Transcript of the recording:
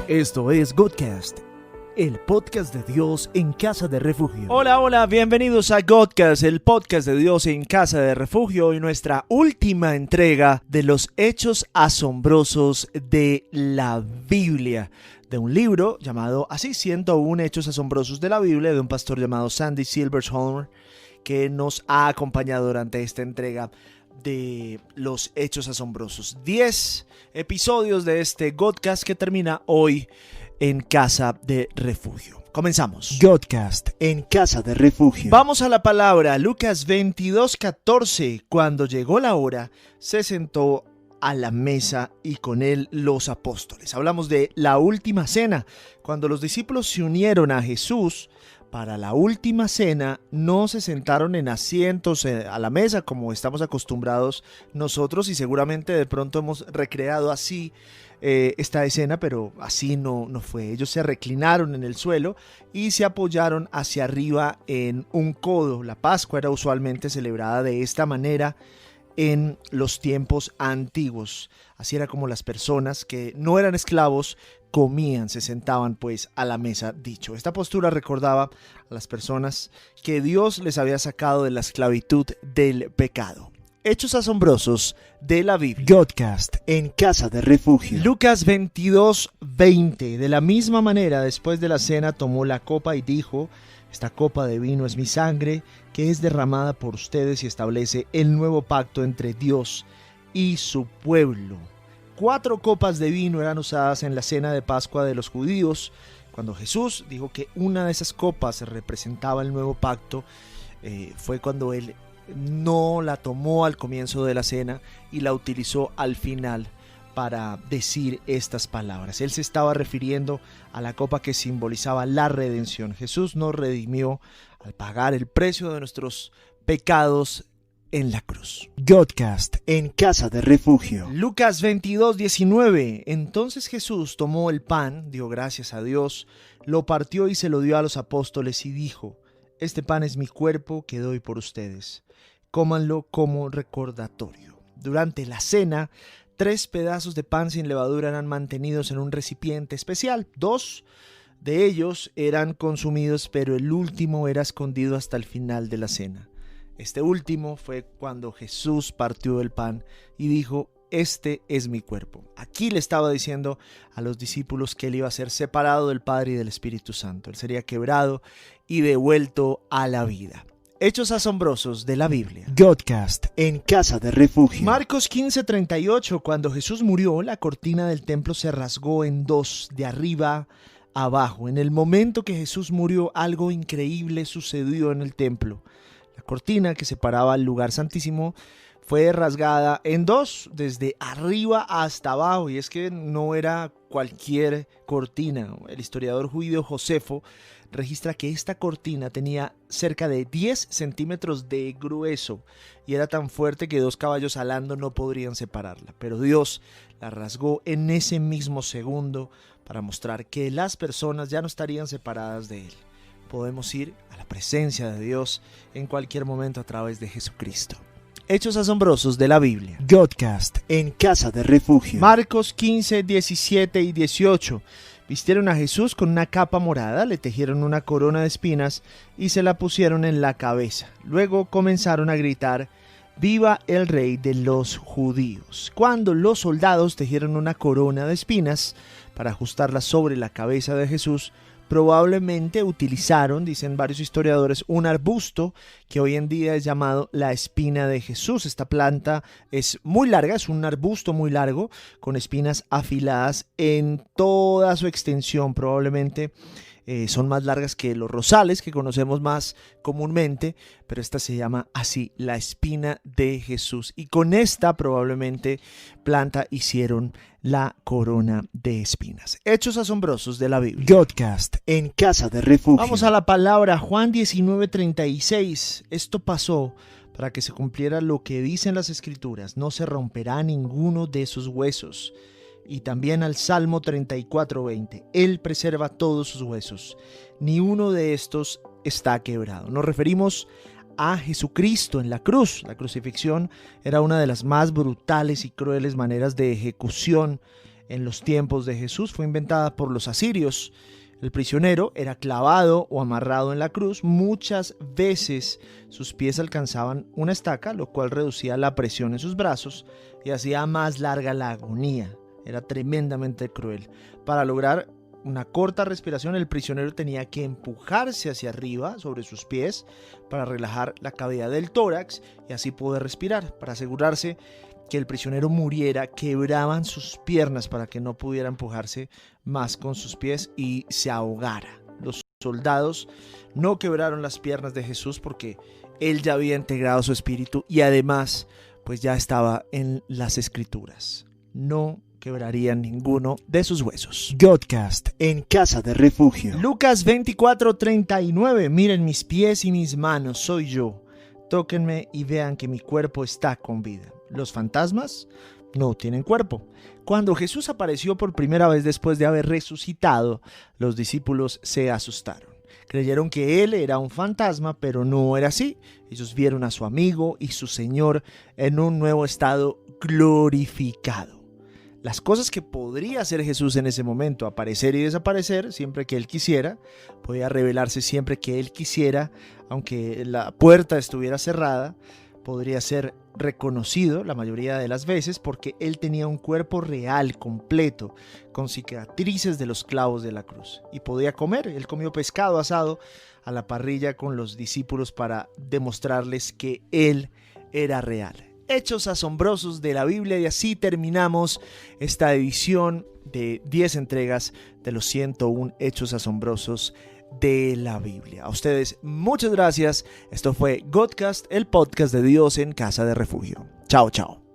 Esto es Godcast, el podcast de Dios en casa de refugio. Hola, bienvenidos a Godcast, el podcast de Dios en casa de refugio y nuestra última entrega de los hechos asombrosos de la Biblia. De un libro llamado así, 101 hechos asombrosos de la Biblia, de un pastor llamado Sandy Silversheimer, que nos ha acompañado durante esta entrega de los hechos asombrosos. 10 episodios de este Godcast que termina hoy en casa de refugio. Comenzamos. Godcast en casa de refugio. Vamos a la palabra. Lucas 22:14. Cuando llegó la hora, se sentó a la mesa y con él los apóstoles. Hablamos de la última cena. Cuando los discípulos se unieron a Jesús para la última cena, no se sentaron en asientos a la mesa como estamos acostumbrados nosotros, y seguramente de pronto hemos recreado así esta escena, pero así no fue. Ellos se reclinaron en el suelo y se apoyaron hacia arriba en un codo. La Pascua era usualmente celebrada de esta manera en los tiempos antiguos. Así era como las personas que no eran esclavos comían, se sentaban pues a la mesa dicho. Esta postura recordaba a las personas que Dios les había sacado de la esclavitud del pecado. Hechos asombrosos de la Biblia. Godcast en casa de refugio. Lucas 22:20. De la misma manera, después de la cena, tomó la copa y dijo: esta copa de vino es mi sangre, que es derramada por ustedes y establece el nuevo pacto entre Dios y su pueblo. 4 copas de vino eran usadas en la cena de Pascua de los judíos. Cuando Jesús dijo que una de esas copas representaba el nuevo pacto, fue cuando él no la tomó al comienzo de la cena y la utilizó al final para decir estas palabras. Él se estaba refiriendo a la copa que simbolizaba la redención. Jesús nos redimió al pagar el precio de nuestros pecados en la cruz. Godcast en casa de refugio. Lucas 22:19. Entonces Jesús tomó el pan, dio gracias a Dios, lo partió y se lo dio a los apóstoles y dijo: este pan es mi cuerpo que doy por ustedes. Cómanlo como recordatorio. Durante la cena, 3 pedazos de pan sin levadura eran mantenidos en un recipiente especial. 2 de ellos eran consumidos, pero el último era escondido hasta el final de la cena. Este último fue cuando Jesús partió el pan y dijo: este es mi cuerpo. Aquí le estaba diciendo a los discípulos que él iba a ser separado del Padre y del Espíritu Santo. Él sería quebrado y devuelto a la vida. Hechos asombrosos de la Biblia. Godcast en casa de refugio. Marcos 15:38. Cuando Jesús murió, la cortina del templo se rasgó en 2, de arriba a abajo. En el momento que Jesús murió, algo increíble sucedió en el templo. La cortina que separaba el lugar santísimo fue rasgada en 2, desde arriba hasta abajo. Y es que no era cualquier cortina. El historiador judío Josefo registra que esta cortina tenía cerca de 10 centímetros de grueso y era tan fuerte que 2 caballos alando no podrían separarla. Pero Dios la rasgó en ese mismo segundo para mostrar que las personas ya no estarían separadas de Él. Podemos ir a la presencia de Dios en cualquier momento a través de Jesucristo. Hechos asombrosos de la Biblia. Godcast en casa de refugio. Marcos 15, 17 y 18. Vistieron a Jesús con una capa morada, le tejieron una corona de espinas y se la pusieron en la cabeza. Luego comenzaron a gritar: ¡viva el rey de los judíos! Cuando los soldados tejieron una corona de espinas para ajustarla sobre la cabeza de Jesús, probablemente utilizaron, dicen varios historiadores, un arbusto que hoy en día es llamado la espina de Jesús. Esta planta es muy larga, es un arbusto muy largo con espinas afiladas en toda su extensión. Probablemente son más largas que los rosales que conocemos más comúnmente, pero esta se llama así, la espina de Jesús. Y con esta probablemente planta hicieron la corona de espinas. Hechos asombrosos de la Biblia. Godcast en casa de refugio. Vamos a la palabra. Juan 19:36. Esto pasó para que se cumpliera lo que dicen las Escrituras: no se romperá ninguno de sus huesos. Y también al Salmo 34:20. Él preserva todos sus huesos, ni uno de estos está quebrado. Nos referimos a Jesucristo en la cruz. La crucifixión era una de las más brutales y crueles maneras de ejecución en los tiempos de Jesús fue inventada por los asirios. El prisionero era clavado o amarrado en la cruz. Muchas veces sus pies alcanzaban una estaca, lo cual reducía la presión en sus brazos y hacía más larga la agonía. Era tremendamente cruel. Para lograr una corta respiración, el prisionero tenía que empujarse hacia arriba sobre sus pies para relajar la cavidad del tórax y así poder respirar. Para asegurarse que el prisionero muriera, quebraban sus piernas para que no pudiera empujarse más con sus pies y se ahogara. Los soldados no quebraron las piernas de Jesús porque él ya había integrado su espíritu y además pues ya estaba en las escrituras. No quebrarían ninguno de sus huesos. Godcast en Casa de Refugio. Lucas 24:39. Miren mis pies y mis manos, soy yo. Tóquenme y vean que mi cuerpo está con vida. Los fantasmas no tienen cuerpo. Cuando Jesús apareció por primera vez después de haber resucitado, los discípulos se asustaron. Creyeron que él era un fantasma, pero no era así. Ellos vieron a su amigo y su Señor en un nuevo estado glorificado. Las cosas que podría hacer Jesús en ese momento, aparecer y desaparecer siempre que Él quisiera, podía revelarse siempre que Él quisiera, aunque la puerta estuviera cerrada, podría ser reconocido la mayoría de las veces porque Él tenía un cuerpo real, completo, con cicatrices de los clavos de la cruz. Y podía comer. Él comió pescado asado a la parrilla con los discípulos para demostrarles que Él era real. Hechos asombrosos de la Biblia, y así terminamos esta edición de 10 entregas de los 101 hechos asombrosos de la Biblia. A ustedes muchas gracias. Esto fue Godcast, el podcast de Dios en Casa de Refugio. Chao, chao.